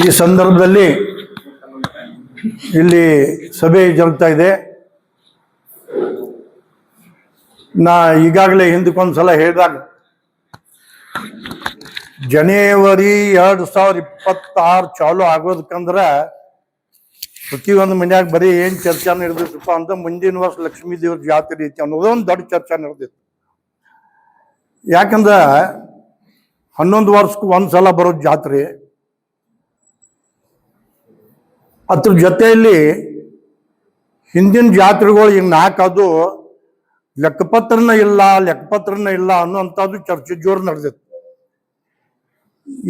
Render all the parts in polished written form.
ಈ ಸಂದರ್ಭದಲ್ಲಿ ಇಲ್ಲಿ ಸಭೆ ಜರುಗ್ತಾ ಇದೆ. ನಾ ಈಗಾಗಲೇ ಹಿಂದಕ್ಕೊಂದ್ಸಲ ಹೇಳಿದಾಗ ಜನವರಿ 2026 ಚಾಲು ಆಗೋದಕ್ಕಂದ್ರೆ ಪ್ರತಿಯೊಂದು ಮನ್ಯಾಗ ಬರೀ ಏನ್ ಚರ್ಚೆ ನಡೆದಿತ್ತಪ್ಪ ಅಂತ ಮುಂದಿನ ವರ್ಷ ಲಕ್ಷ್ಮೀ ದೇವ್ರ ಜಾತ್ರೆ ಐತಿ ಅನ್ನೋದೊಂದು ದೊಡ್ಡ ಚರ್ಚೆ ನಡೆದಿತ್ತು. ಯಾಕಂದ್ರೆ 11 ವರ್ಷಕ್ಕೆ ಒಂದ್ಸಲ ಬರೋದು ಜಾತ್ರೆ. ಅದ್ರ ಜೊತೆಯಲ್ಲಿ ಹಿಂದಿನ ಜಾತ್ರೆಗಳು ಈಗ 4 ಅದು ಲೆಕ್ಕಪತ್ರನ ಇಲ್ಲ ಅನ್ನುವಂಥದ್ದು ಚರ್ಚೆ ಜೋರು ನಡೆದಿತ್ತು.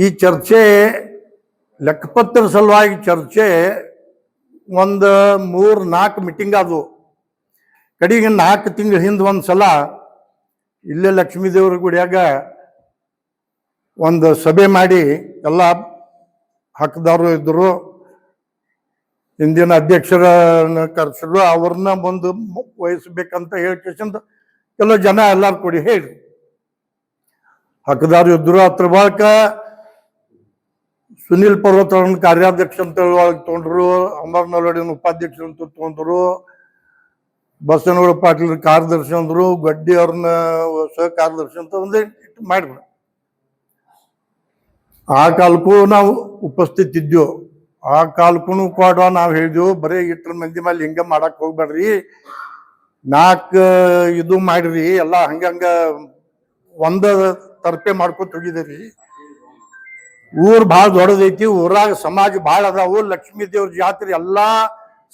ಈ ಚರ್ಚೆ ಲೆಕ್ಕಪತ್ರ ಸಲುವಾಗಿ ಚರ್ಚೆ ಒಂದು 3-4 ಮೀಟಿಂಗ್ ಅದು. ಕಡೆಗೆ 4 ತಿಂಗಳ ಹಿಂದೆ ಒಂದ್ಸಲ ಇಲ್ಲೇ ಲಕ್ಷ್ಮೀ ದೇವ್ರ ಗುಡಿಯಾಗ ಒಂದು ಸಭೆ ಮಾಡಿ ಎಲ್ಲ ಹಕ್ಕದಾರರು ಇದ್ದರು, ಹಿಂದಿನ ಅಧ್ಯಕ್ಷರನ್ನ ಕರೆಸಿದ್ರು, ಅವ್ರನ್ನ ಬಂದು ವಹಿಸ್ಬೇಕಂತ ಹೇಳ್ಕೇಸಿಂದ ಕೆಲವು ಜನ ಎಲ್ಲಾರು ಕೂಡಿ ಹೇಳಿ ಹಕ್ಕದಾರರು ಇದ್ರು. ಅದ್ರ ಬಳಿಕ ಸುನೀಲ್ ಪರ್ವತ್ ಅವ್ರನ್ನ ಕಾರ್ಯಾಧ್ಯಕ್ಷ ಅಂತ ಒಳಗೆ ತೊಗೊಂಡ್ರು, ಅಮರ್ ನಲ್ವಡಿನ ಉಪಾಧ್ಯಕ್ಷ ಅಂತ ತೊಗೊಂಡ್ರು, ಬಸವನಗೌಡ ಪಾಟೀಲ್ ಕಾರ್ಯದರ್ಶಿ ಅಂದ್ರು, ಗಡ್ಡಿ ಅವ್ರನ್ನ ಸಹ ಕಾರ್ಯದರ್ಶಿ ಅಂತ ಒಂದೇ ಮಾಡಿದ್ರು. ಆ ಕಾಲಕ್ಕೂ ನಾವು ಉಪಸ್ಥಿತ ಇದ್ದೆವು. ಆ ಕಾಲಕ್ಕೂ ಕೊಡುವ ನಾವು ಹೇಳಿದೆವು, ಬರೀ ಇಟ್ಟರ ಮಂದಿ ಮೇಲೆ ಹಿಂಗೆ ಮಾಡಕ್ ಹೋಗ್ಬೇಡ್ರಿ, 4 ಇದು ಮಾಡಿರಿ, ಎಲ್ಲ ಹಂಗಂಗ ಒಂದ ತರ್ಪೆ ಮಾಡ್ಕೊತ ಹೋಗಿದ್ದೀರಿ. ಊರ್ ಭಾಳ ದೊಡ್ಡದೈತಿ, ಊರಾಗ ಸಮಾಜ ಭಾಳ ಅದಾವು, ಲಕ್ಷ್ಮೀ ದೇವ್ರ ಜಾತ್ರೆ ಎಲ್ಲಾ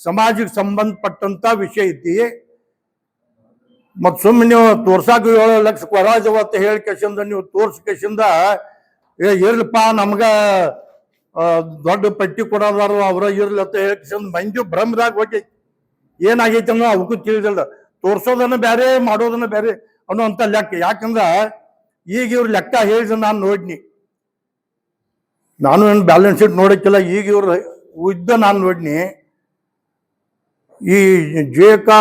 ಸಮಾಜಕ್ಕೆ ಸಂಬಂಧಪಟ್ಟಂತ ವಿಷಯ ಐತಿ. ಮತ್ ಸುಮ್ಮನೆ ನೀವು ತೋರ್ಸಾಕ 7 ಲಕ್ಷ ಕೊಡಾಜವ ಅಂತ ಹೇಳಿ ಕೇಸಿಂದ ನೀವು ತೋರ್ಸ್ಕೇಸಿಂದ ಇರ್ಲಪ್ಪ ನಮ್ಗ ದೊಡ್ಡ ಪಟ್ಟಿ ಕೊಡೋದಾರು ಅವ್ರ ಇರ್ಲಿ ಅಂತ ಹೇಳಿ ಮಂಜು ಭ್ರಮದಾಗ ಹೋಗಿ ಏನಾಗೈತಿ ಅನ್ನೋ ಅವಕ್ಕೂ ತಿಳಿದಿಲ್ಲ. ತೋರ್ಸೋದನ್ನ ಬೇರೆ, ಮಾಡೋದನ್ನ ಬೇರೆ ಅನ್ನೋಂಥ ಲೆಕ್ಕ. ಯಾಕಂದ್ರ ಈಗ ಇವ್ರ ಲೆಕ್ಕ ಹೇಳಿದ ನಾನು ನೋಡ್ನಿ, ನಾನು ಏನು ಬ್ಯಾಲೆನ್ಸ್ ಶೀಟ್ ನೋಡಕ್ಕಿಲ್ಲ, ಈಗ ಇವ್ರ ಇದ್ದ ನಾನು ನೋಡ್ನಿ. ಈ ಜೇಕಾ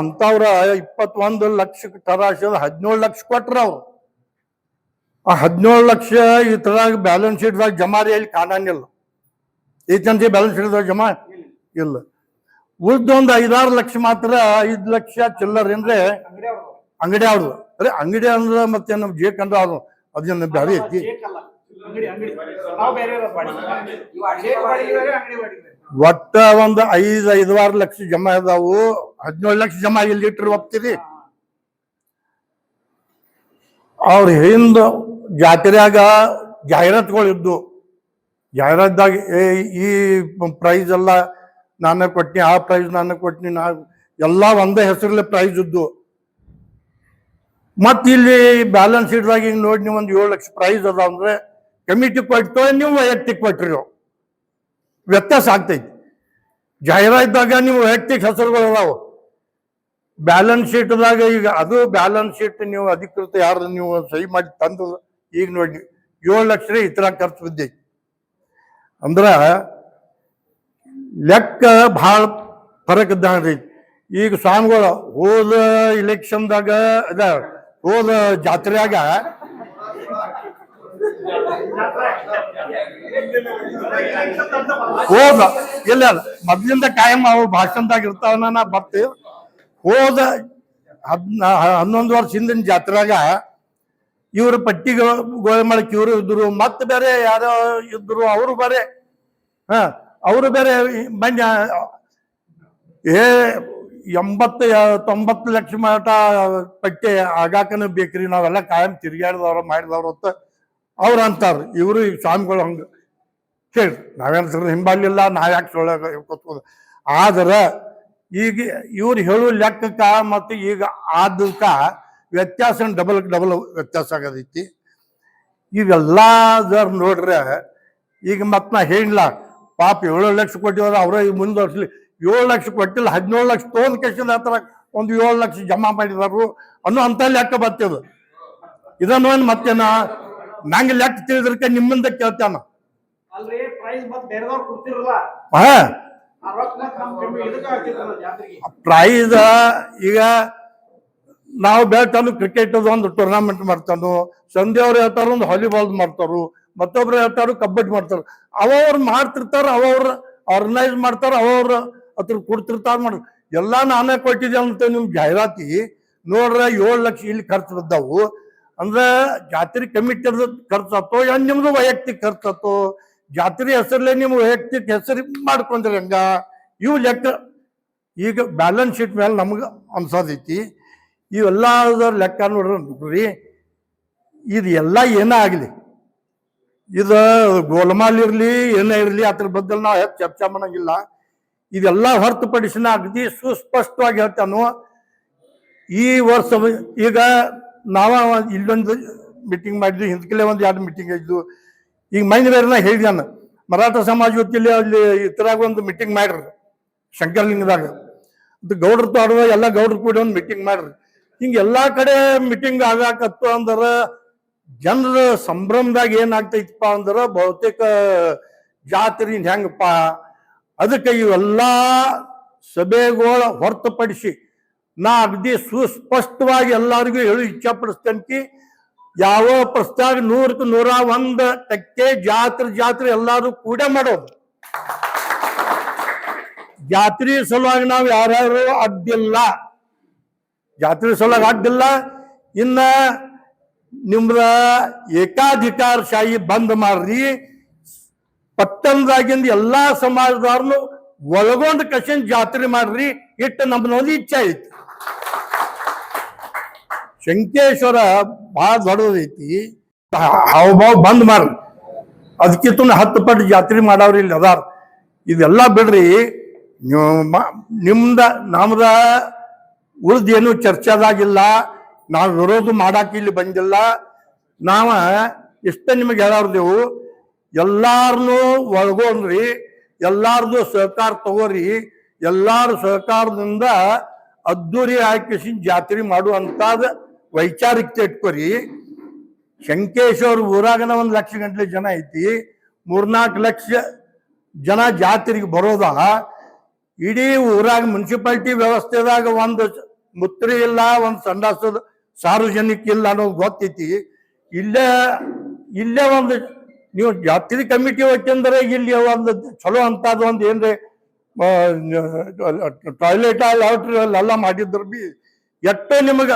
ಅಂತವ್ರ 21 ಲಕ್ಷಕ್ಕೆ ತರಾಶದ 17 ಲಕ್ಷ ಕೊಟ್ರ ಅವ್ರು. ಆ 17 ಲಕ್ಷ ಈ ತರಾಗ ಬ್ಯಾಲೆನ್ಸ್ ಶೀಟ್ದಾಗ ಜಮಾರಿ ಅಲ್ಲಿ ಕಾಣಂಗಿಲ್ಲ. ಐತಂತ ಬ್ಯಾಲೆನ್ಸ್ ಶೀಟ್ದಾಗ ಜಮಾ ಇಲ್ಲ. ಉಳ್ದೊಂದು 5-6 ಲಕ್ಷ ಮಾತ್ರ 5 ಲಕ್ಷ ಚಿಲ್ಲರ್ ಅಂದ್ರೆ ಅಂಗಡಿ ಅವ್ರದ್ದು. ಅರೆ ಅಂಗಡಿ ಅಂದ್ರೆ ಮತ್ತೆ ನಮ್ ಜೇಕ್ ಅಂದ್ರೆ ಅವ್ರು ಅದನ್ನ ಬ್ಯಾರೆ ಐತಿ. ಒಟ್ಟ ಒಂದು 5-6 ಲಕ್ಷ ಜಮಾ ಇದಾವು. 17 ಲಕ್ಷ ಜಮಾ ಇಲ್ಲಿ ಇಟ್ಟರು ಒಪ್ತೀರಿ. ಅವ್ರ ಹಿಂದ ಜಾತ್ರೆಯಾಗ ಜಾಹೀರಾತುಗಳು ಇದ್ದು, ಜಾಹೀರಾತ್ದಾಗ ಈ ಪ್ರೈಸ್ ಎಲ್ಲ ನಾನು ಕೊಟ್ನಿ, ಆ ಪ್ರೈಸ್ ನಾನು ಕೊಟ್ನಿ, ಎಲ್ಲ ಒಂದೇ ಹೆಸರಲ್ಲಿ ಪ್ರೈಸ್ ಇದ್ದು. ಮತ್ ಇಲ್ಲಿ ಬ್ಯಾಲೆನ್ಸ್ ಶೀಟ್ದಾಗ ಹಿಂಗ್ ನೋಡಿ ನೀವು ಒಂದು 7 ಲಕ್ಷ ಪ್ರೈಸ್ ಅದ ಅಂದ್ರೆ ಕಮಿಟಿ ಕೊಟ್ಟು ನೀವು ವೈಯಕ್ತಿಕ ಕೊಟ್ರಿ, ವ್ಯತ್ಯಾಸ ಆಗ್ತೈತಿ. ಜಾಹೀರಾತಾಗ ನೀವು ವೈಯಕ್ತಿಕ ಹೆಸರುಗಳು ಅದಾವು, ಬ್ಯಾಲೆನ್ಸ್ ಶೀಟ್ದಾಗ ಈಗ ಅದು ಬ್ಯಾಲೆನ್ಸ್ ಶೀಟ್ ನೀವು ಅಧಿಕೃತ ಯಾರು ನೀವು ಸಹಿ ಮಾಡಿ ತಂದು ಈಗ ನೋಡಿ 7 ಲಕ್ಷ ಈ ತರ ಖರ್ಚು ಬಿದ್ದೈತಿ. ಅಂದ್ರ ಲೆಕ್ಕ ಭಾಳ ಫರಕ್ ಇದ್ದಂಗೈತಿ. ಈಗ ಸ್ವಾಮಿಗಳು ಹೋದ ಇಲೆಕ್ಷನ್ದಾಗ ಹೋದ ಜಾತ್ರೆಯಾಗ ಹೋದ ಇಲ್ಲ ಮೊದ್ಲಿಂದ ಕಾಯಂ ಅವು ಭಾಷಣದಾಗ ಇರ್ತಾವ ನಾ ಬರ್ತೀವಿ. ಹೋದ 11 ವರ್ಷ ಹಿಂದಿನ ಜಾತ್ರೆಯಾಗ ಇವ್ರ ಪಟ್ಟಿಗಳು ಮಾಡಕ್ ಇವರು ಇದ್ರು, ಮತ್ತೆ ಬೇರೆ ಯಾರೋ ಇದ್ರು, ಅವರು ಬೇರೆ ಅವರು ಬೇರೆ ಮಂಡ್ಯ 80-90 ಲಕ್ಷ ಮಟ ಪಟ್ಟಿ ಆಗಾಕನ ಬೇಕ್ರಿ, ನಾವೆಲ್ಲ ಕಾಯಂ ತಿರ್ಗಾಡಿದವ್ರ ಮಾಡಿದವ್ರು ಅಂತ ಅವ್ರು ಅಂತಾರ. ಇವರು ಈ ಸ್ವಾಮಿಗಳು ಹಂಗ ಕೇಳಿ ನಾವೇನು ಹಿಂಬಾಲಿಲ್ಲ, ನಾವ್ ಯಾಕೆ ಸೊಳ್ಳೆ. ಆದ್ರ ಈಗ ಇವ್ರು ಹೇಳೋ ಲೆಕ್ಕಕ್ಕ ಮತ್ತು ಈಗ ಆದಕ್ಕ ವ್ಯತ್ಯಾಸ ಡಬಲ್ ವ್ಯತ್ಯಾಸ ಆಗದೈತಿ. ಇವೆಲ್ಲ ನೋಡ್ರೆ ಈಗ ಮತ್ ನಾ ಹೇಳಿಲ್ಲ, ಪಾಪ 7 ಲಕ್ಷ ಕೊಟ್ಟಿವ್ರ ಅವ್ರ ಈಗ ಮುಂದುವರ್ಸ್ಲಿ. 7 ಲಕ್ಷ ಕೊಟ್ಟಿಲ್ಲ, 17 ಲಕ್ಷ ತೊಗೊಂಡ್ ಕೆಸಿಂದ ಹತ್ರ ಒಂದು 7 ಲಕ್ಷ ಜಮಾ ಮಾಡಿದಾರು ಅನ್ನೋ ಅಂತ ಲೆಕ್ಕ ಬರ್ತದ. ಇದನ್ನು ಮತ್ತೇನ ನಂಗೆ ಲೆಕ್ಕ ತಿಳಿದ್ರಕ್ಕೆ ನಿಮ್ಮಿಂದ ಕೇಳ್ತಾನ. ಪ್ರೈಸ್ ಈಗ ನಾವು ಬೆಳ್ತಾನು ಕ್ರಿಕೆಟ್ ಒಂದು ಟೂರ್ನಮೆಂಟ್ ಮಾಡ್ತಾನು, ಸಂಧ್ಯವ್ರು ಹೇಳ್ತಾರ ಒಂದು ವಾಲಿಬಾಲ್ ಮಾಡ್ತಾರು, ಮತ್ತೊಬ್ರು ಹೇಳ್ತಾರು ಕಬಡ್ಡಿ ಮಾಡ್ತಾರ. ಅವ್ರು ಮಾಡ್ತಿರ್ತಾರ, ಅವ್ರು ಆರ್ಗನೈಸ್ ಮಾಡ್ತಾರ, ಅವ್ರು ಅದ್ರ ಕೊಡ್ತಿರ್ತಾರ ಮಾಡ. ಎಲ್ಲಾ ನಾನೇ ಕೊಟ್ಟಿದ್ದೆ ಅಂತ ನಿಮ್ ಜಾಹೀರಾತಿ ನೋಡ್ರ 7 ಲಕ್ಷ ಇಲ್ಲಿ ಖರ್ಚು ಬಿದ್ದಾವು. ಅಂದ್ರ ಜಾತ್ರೆ ಕಮಿಟಿ ಖರ್ಚಾತೋ ಏನ್ ನಿಮ್ದು ವೈಯಕ್ತಿಕ ಖರ್ಚಾತೋ? ಜಾತ್ರೆ ಹೆಸರಲ್ಲೇ ನೀವು ವೈಯಕ್ತಿಕ ಹೆಸರು ಮಾಡ್ಕೊಂಡ್ರಿ ಹಂಗ? ಇವು ಲೆಕ್ಕ ಈಗ ಬ್ಯಾಲೆನ್ಸ್ ಶೀಟ್ ಮೇಲೆ ನಮ್ಗೆ ಅನ್ಸೋದೈತಿ. ಇವೆಲ್ಲ ಲೆಕ್ಕ ನೋಡ್ರಿ. ಇದು ಎಲ್ಲ ಏನೇ ಆಗಲಿ, ಇದು ಗೋಲ್ಮಾಲ್ ಇರ್ಲಿ ಏನೇ ಇರ್ಲಿ, ಅದ್ರ ಬಗ್ಗೆ ನಾವು ಹೆಚ್ಚು ಚರ್ಚೆ ಮಾಡಂಗಿಲ್ಲ. ಇದೆಲ್ಲ ಹೊರತುಪಡಿಸಿನ ಅಗದಿ ಸುಸ್ಪಷ್ಟವಾಗಿ ಹೇಳ್ತಾನು. ಈ ವರ್ಷ ಈಗ ನಾವ ಇಲ್ಲೊಂದು ಮೀಟಿಂಗ್ ಮಾಡಿದ್ವಿ, ಹಿಂದಕಲೇ ಒಂದು 2 ಮೀಟಿಂಗ್ ಆಗಿದ್ವು. ಈಗ ಮೈಂದ್ವೇರ್ನ ಹೇಳಿದಾನ, ಮರಾಠ ಸಮಾಜ ವತಿಯಲ್ಲಿ ಅಲ್ಲಿ ಇತರಾಗ ಒಂದು ಮೀಟಿಂಗ್ ಮಾಡ್ರಿ ಶಂಕರಲಿಂಗದಾಗ. ಗೌಡ್ರ ತಾಡುವ ಎಲ್ಲ ಗೌಡ್ರು ಕೂಡಿ ಒಂದು ಮೀಟಿಂಗ್ ಮಾಡ್ರಿ. ಹಿಂಗೆ ಎಲ್ಲಾ ಕಡೆ ಮೀಟಿಂಗ್ ಆಗಾಕತ್ತು ಅಂದ್ರ ಜನರ ಸಂಭ್ರಮದಾಗ ಏನಾಗ್ತೈತಪ್ಪ ಅಂದ್ರ ಬಹುತೇಕ ಜಾತ್ರೆ ಹೆಂಗಪ್ಪ. ಅದಕ್ಕೆ ಇವೆಲ್ಲಾ ಸಭೆಗಳ ಹೊರತುಪಡಿಸಿ ನಾ ಅಗದಿ ಸುಸ್ಪಷ್ಟವಾಗಿ ಎಲ್ಲರಿಗೂ ಹೇಳಿ ಇಚ್ಛಾಪಡಿಸ್ತೇನೆ. ಯಾವ ಪ್ರಸ್ತಾವ 100ಕ್ಕೆ 101% ಜಾತ್ರೆ ಎಲ್ಲಾರು ಕೂಡ ಮಾಡೋದು. ಜಾತ್ರೆ ಸಲುವಾಗಿ ನಾವು ಯಾರ್ಯಾರು ಅಡ್ಡಿಲ್ಲ, ಜಾತ್ರೆ ಸಲುವಾಗಿ ಅಡ್ಡಿಲ್ಲ. ಇನ್ನ ನಿಮ್ದ ಏಕಾಧಿಕಾರಶಾಹಿ ಬಂದ್ ಮಾಡ್ರಿ. ಪಟ್ಟಣದಾಗಿಂದ ಎಲ್ಲಾ ಸಮಾಜದವ್ರನ್ನು ಒಳಗೊಂಡು ಕಶನ್ ಜಾತ್ರೆ ಮಾಡ್ರಿ. ಇಟ್ಟು ನಮ್ಮದೊಂದು ಇಚ್ಛೆ ಐತಿ. ಶಂಕೇಶ್ವರ ಬಹಳ ದೊಡ್ಡದೈತಿ, ಹಾವಭಾವ ಬಂದ್ ಮಾಡ್ರಿ. ಅದಕ್ಕಿಂತ 10 ಪಟ್ಟು ಜಾತ್ರೆ ಮಾಡವ್ರಿ ಇಲ್ಲಿ ಅದಾರ. ಇದೆಲ್ಲ ಬಿಡ್ರಿ. ನೀವು ನಿಮ್ದ ನಮ್ದ ಉಳ್ದೇನು ಚರ್ಚೆದಾಗಿಲ್ಲ. ನಾವು ವಿರೋಧ ಮಾಡಾಕ ಇಲ್ಲಿ ಬಂದಿಲ್ಲ. ನಾವ ಇಷ್ಟ ನಿಮಗೆ ಹೇಳಾರ್ದೇವು, ಎಲ್ಲಾರನು ಒಳಗೊಂಡ್ರಿ, ಎಲ್ಲಾರ್ದು ಸಹಕಾರ ತಗೋರಿ. ಎಲ್ಲಾರ ಸಹಕಾರದಿಂದ ಅದ್ದೂರಿ ಹಾಕಿಸಿ ಜಾತ್ರೆ ಮಾಡುವಂತಾದ ವೈಚಾರಿಕತೆ ಇಟ್ಕೋರಿ. ಶಂಕೇಶ್ವರ ಊರಾಗನ 1 ಲಕ್ಷ ಗಂಟ್ಲೆ ಜನ ಐತಿ. 3-4 ಲಕ್ಷ ಜನ ಜಾತ್ರೆಗೆ ಬರೋದ. ಇಡೀ ಊರಾಗ ಮುನ್ಸಿಪಾಲಿಟಿ ವ್ಯವಸ್ಥೆದಾಗ ಒಂದು ಮುತ್ರಿ ಇಲ್ಲ, ಒಂದು ಸಂಡಾಸದ ಸಾರ್ವಜನಿಕ ಇಲ್ಲ ಅನ್ನೋದು ಗೊತ್ತೈತಿ. ಇಲ್ಲೇ ಒಂದು ನೀವು ಜಾತ್ರೆ ಕಮಿಟಿ ಹೋಗ್ತಂದ್ರೆ ಇಲ್ಲಿ ಒಂದು ಚಲೋ ಅಂತದ ಒಂದು ಏನ್ರಿ ಟಾಯ್ಲೆಟ್ ಎಲ್ಲ ಮಾಡಿದ್ರ ಬಿ ಎಷ್ಟೋ ನಿಮಗ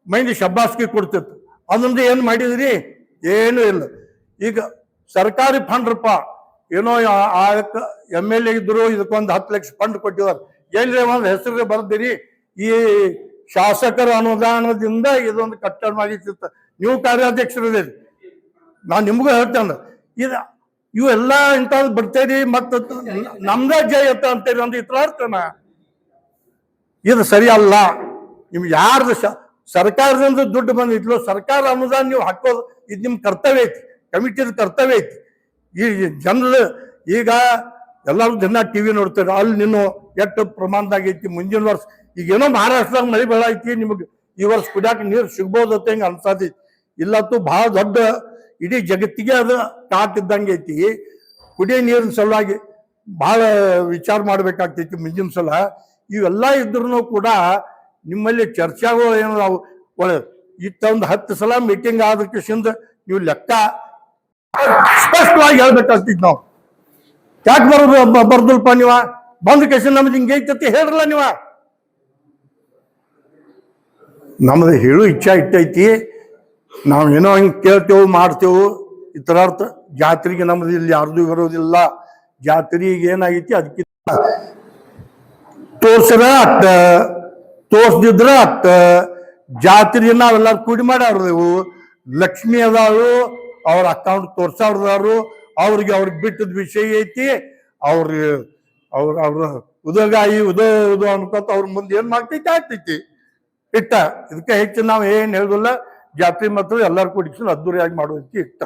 ಮೈಂಡ್ ಶಬ್ಬಾಸ್ಕಿ ಕೊಡ್ತಿತ್ತು. ಅದೊಂದು ಏನ್ ಮಾಡಿದ್ರಿ? ಏನು ಇಲ್ಲ. ಈಗ ಸರ್ಕಾರಿ ಫಂಡ್ರಪ್ಪ ಏನೋ MLA ಇದ್ರು, ಇದಕ್ಕೊಂದು 10 ಲಕ್ಷ ಫಂಡ್ ಕೊಟ್ಟಿದ್ದಾರೆ. ಏನ್ರಿ ಒಂದು ಹೆಸರು ಬರ್ದಿರಿ, ಈ ಶಾಸಕರ ಅನುದಾನದಿಂದ ಇದೊಂದು ಕಟ್ಟಡ ಮಾಡಿರ್ತಿತ್ತ. ನೀವು ಕಾರ್ಯಾಧ್ಯಕ್ಷರಿದ್ದೀರಿ, ನಾನು ನಿಮ್ಗೂ ಹೇಳ್ತೇನೆ. ಇವೆಲ್ಲ ಇಂಥದ್ದು ಬಿಡ್ತೇರಿ, ಮತ್ತ ನಮ್ದೇ ಜಯತ್ತ ಅಂತೇರಿ ಒಂದು ಇತರ ಅರ್ಥನ. ಇದು ಸರಿ ಅಲ್ಲ. ನಿಮ್ಗೆ ಯಾರ್ದು ಸರ್ಕಾರದಿಂದ ದುಡ್ಡು ಬಂದಿತ್ಲು, ಸರ್ಕಾರ ಅನುದಾನ ನೀವು ಹಾಕೋದು ಇದು ನಿಮ್ ಕರ್ತವ್ಯ ಐತಿ, ಕಮಿಟಿದ ಕರ್ತವ್ಯ ಐತಿ. ಈ ಜನರು ಈಗ ಎಲ್ಲರೂ ದಿನ TV ನೋಡ್ತಾರೆ, ಅಲ್ಲಿ ನೀನು ಎಷ್ಟು ಪ್ರಮಾಣದಾಗ ಐತಿ. ಮುಂದಿನ ವರ್ಷ ಈಗೇನೋ ಮಹಾರಾಷ್ಟ್ರದಾಗ ಮಳೆ ಬೆಳೆ ಐತಿ, ನಿಮಗೆ ಈ ವರ್ಷ ಕುಡಿಯಾಕ ನೀರು ಸಿಗ್ಬೋದತ್ತ ಹಿಂಗೆ ಅನ್ಸತೈತಿ. ಇಲ್ಲತ್ತು ಬಹಳ ದೊಡ್ಡ ಇಡೀ ಜಗತ್ತಿಗೆ ಅದು ಕಾಟಿದ್ದಂಗೆ ಐತಿ. ಕುಡಿಯೋ ನೀರಿನ ಸಲುವಾಗಿ ಬಹಳ ವಿಚಾರ ಮಾಡ್ಬೇಕಾಗ್ತೈತಿ ಮುಂದಿನ ಸಲ. ಇವೆಲ್ಲ ಇದ್ರೂ ಕೂಡ ನಿಮ್ಮಲ್ಲಿ ಚರ್ಚೆಗಳು ಏನು ಒಳ್ಳೆ ಇತ್ತೊಂದು 10 ಸಲ ಮೀಟಿಂಗ್ ಆದಕ್ಕಿಂತ ನೀವು ಲೆಕ್ಕ ಸ್ಪಷ್ಟವಾಗಿ ಹೇಳ್ಬೇಕಾಗ್ತಿತ್ತು. ನಾವು ಯಾಕೆ ಬರ್ದಲ್ಪ ನೀವ ಬಂದ ಕೇಸ ನಮ್ದು ಹಿಂಗೆ ಐತತಿ ಹೇಳ್ರಲ್ಲ ನೀವ. ನಮ್ದು ಹೇಳು ಇಚ್ಛಾ ಇಟ್ಟೈತಿ. ನಾವೇನೋ ಹಿಂಗೆ ಕೇಳ್ತೇವೆ ಮಾಡ್ತೇವೆ ಈ ಥರ ಅರ್ಥ. ಜಾತ್ರೆಗೆ ನಮ್ದು ಇಲ್ಲಿ ಯಾರ್ದು ಇರೋದಿಲ್ಲ. ಜಾತ್ರೆಗೆ ಏನಾಗೈತಿ ಅದಕ್ಕೆ ತೋರ್ಸ್ರ ಅಟ್ಟ, ತೋರ್ಸ್ದಿದ್ರ ಅಟ್ಟ. ಜಾತ್ರೆ ನಾವೆಲ್ಲರೂ ಕೂಡಿ ಮಾಡ್ಯಾರ್ದೇವು. ಲಕ್ಷ್ಮಿ ಅದಾಳು, ಅವ್ರ ಅಕೌಂಟ್ ತೋರ್ಸಾವ್ರದಾರು, ಅವ್ರಿಗೆ ಬಿಟ್ಟದ ವಿಷಯ ಐತಿ. ಅವ್ರ ಉದಗಾಯಿ ಉದ ಅನ್ಕೋತ ಅವ್ರ ಮುಂದೆ ಏನ್ ಮಾಡ್ತೈತಿ ಆಗ್ತೈತಿ ಇಟ್ಟ. ಇದಕ್ಕೆ ಹೆಚ್ಚು ನಾವು ಏನ್ ಹೇಳುದಿಲ್ಲ. ಜಾತ್ರೆ ಮತ್ತು ಎಲ್ಲರೂ ಕೂಡಿಸಿ ಅದ್ದೂರಿಯಾಗಿ ಮಾಡೋದಕ್ಕೆ ಇಟ್ಟ.